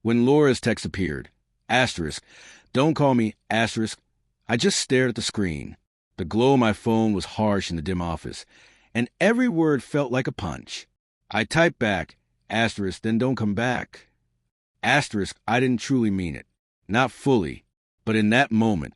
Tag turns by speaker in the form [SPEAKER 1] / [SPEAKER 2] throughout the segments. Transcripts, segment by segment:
[SPEAKER 1] When Laura's text appeared, asterisk, don't call me, asterisk, I just stared at the screen. The glow of my phone was harsh in the dim office, and every word felt like a punch. I typed back, asterisk, then don't come back. Asterisk, I didn't truly mean it. Not fully, but in that moment,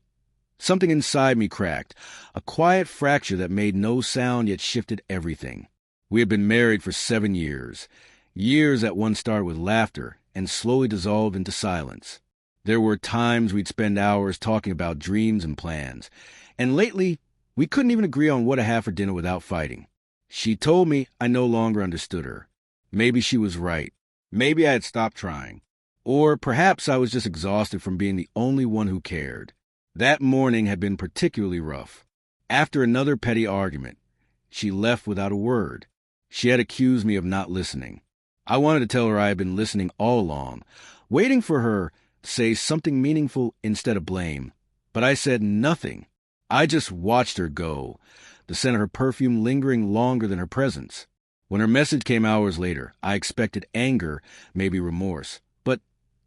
[SPEAKER 1] something inside me cracked, a quiet fracture that made no sound yet shifted everything. We had been married for 7 years, years that once started with laughter and slowly dissolved into silence. There were times we'd spend hours talking about dreams and plans, and lately, we couldn't even agree on what to have for dinner without fighting. She told me I no longer understood her. Maybe she was right. Maybe I had stopped trying. Or perhaps I was just exhausted from being the only one who cared. That morning had been particularly rough. After another petty argument, she left without a word. She had accused me of not listening. I wanted to tell her I had been listening all along, waiting for her to say something meaningful instead of blame. But I said nothing. I just watched her go, the scent of her perfume lingering longer than her presence. When her message came hours later, I expected anger, maybe remorse. But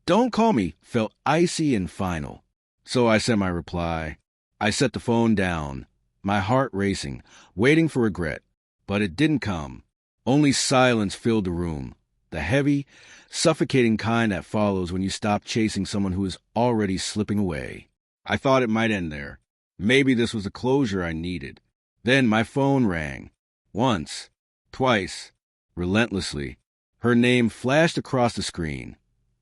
[SPEAKER 1] don't call me felt icy and final. So I sent my reply. I set the phone down, my heart racing, waiting for regret. But it didn't come. Only silence filled the room, the heavy, suffocating kind that follows when you stop chasing someone who is already slipping away. I thought it might end there. Maybe this was the closure I needed. Then my phone rang. Once, twice, relentlessly. Her name flashed across the screen,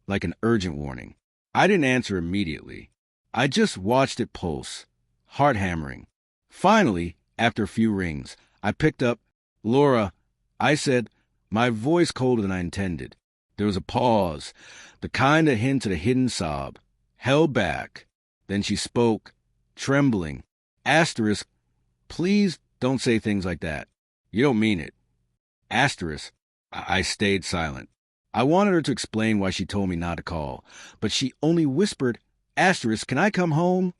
[SPEAKER 1] like an urgent warning. I didn't answer immediately. I just watched it pulse, heart hammering. Finally, after a few rings, I picked up. Laura, I said, my voice colder than I intended. There was a pause, the kind that hinted a hidden sob, held back. Then she spoke, trembling. Asterisk, please don't say things like that. You don't mean it. Asterisk, I stayed silent. I wanted her to explain why she told me not to call, but she only whispered, asterisk, can I come home?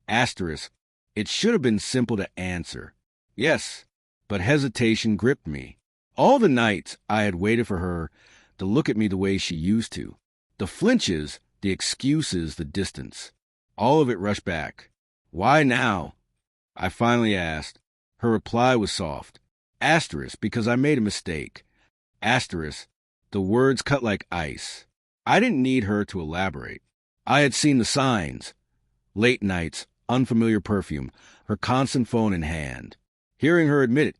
[SPEAKER 1] Asterisk, it should have been simple to answer. Yes, but hesitation gripped me. All the nights I had waited for her to look at me the way she used to. The flinches, the excuses, the distance. All of it rushed back. Why now? I finally asked. Her reply was soft. Asterisk, because I made a mistake. Asterisk, the words cut like ice. I didn't need her to elaborate. I had seen the signs. Late nights, unfamiliar perfume, her constant phone in hand. Hearing her admit it,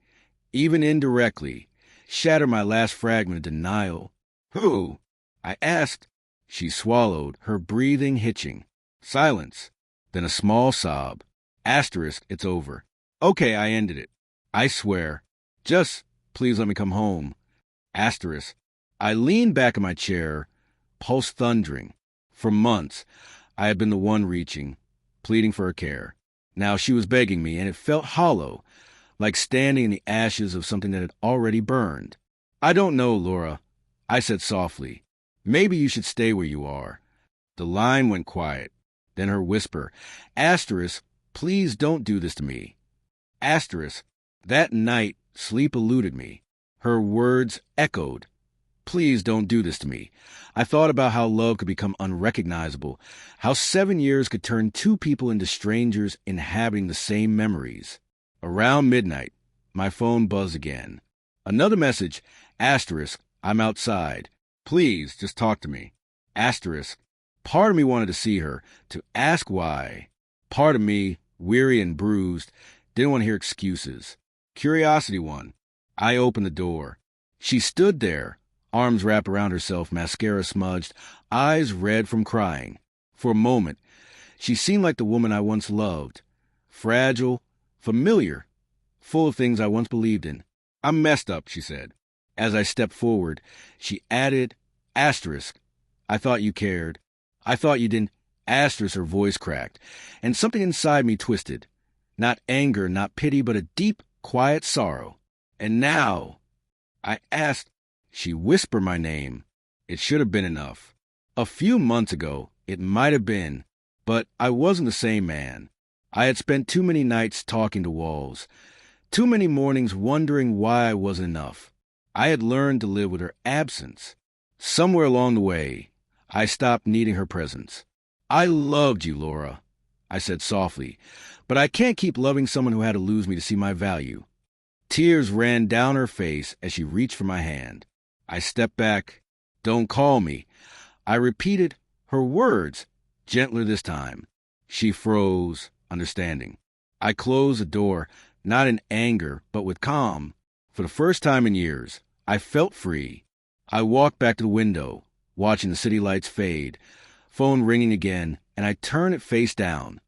[SPEAKER 1] even indirectly, shattered my last fragment of denial. Who? I asked. She swallowed, her breathing hitching. Silence. Then a small sob. Asterisk, it's over. Okay, I ended it. I swear. Just, please let me come home. Asterisk. I leaned back in my chair, pulse thundering. For months, I had been the one reaching, pleading for her care. Now she was begging me, and it felt hollow, like standing in the ashes of something that had already burned. I don't know, Laura, I said softly. Maybe you should stay where you are. The line went quiet. Then her whisper, asterisk, please don't do this to me. Asterisk, that night, sleep eluded me. Her words echoed. Please don't do this to me. I thought about how love could become unrecognizable, how 7 years could turn two people into strangers inhabiting the same memories. Around midnight, my phone buzzed again. Another message, asterisk, I'm outside. Please, just talk to me. Asterisk, part of me wanted to see her, to ask why. Part of me, weary and bruised, didn't want to hear excuses. Curiosity won. I opened the door. She stood there, arms wrapped around herself, mascara smudged, eyes red from crying. For a moment, she seemed like the woman I once loved. Fragile, familiar, full of things I once believed in. I'm messed up, she said. As I stepped forward, she added, asterisk, I thought you cared. I thought you didn't. Asterisk, her voice cracked, and something inside me twisted. Not anger, not pity, but a deep, quiet sorrow. And now, I asked. She whispered my name. It should have been enough. A few months ago, it might have been, but I wasn't the same man. I had spent too many nights talking to walls, too many mornings wondering why I wasn't enough. I had learned to live with her absence. Somewhere along the way, I stopped needing her presence. I loved you, Laura, I said softly, but I can't keep loving someone who had to lose me to see my value. Tears ran down her face as she reached for my hand. I stepped back. Don't call me. I repeated her words, gentler this time. She froze, understanding. I closed the door, not in anger, but with calm. For the first time in years, I felt free. I walked back to the window, watching the city lights fade, phone ringing again, and I turned it face down.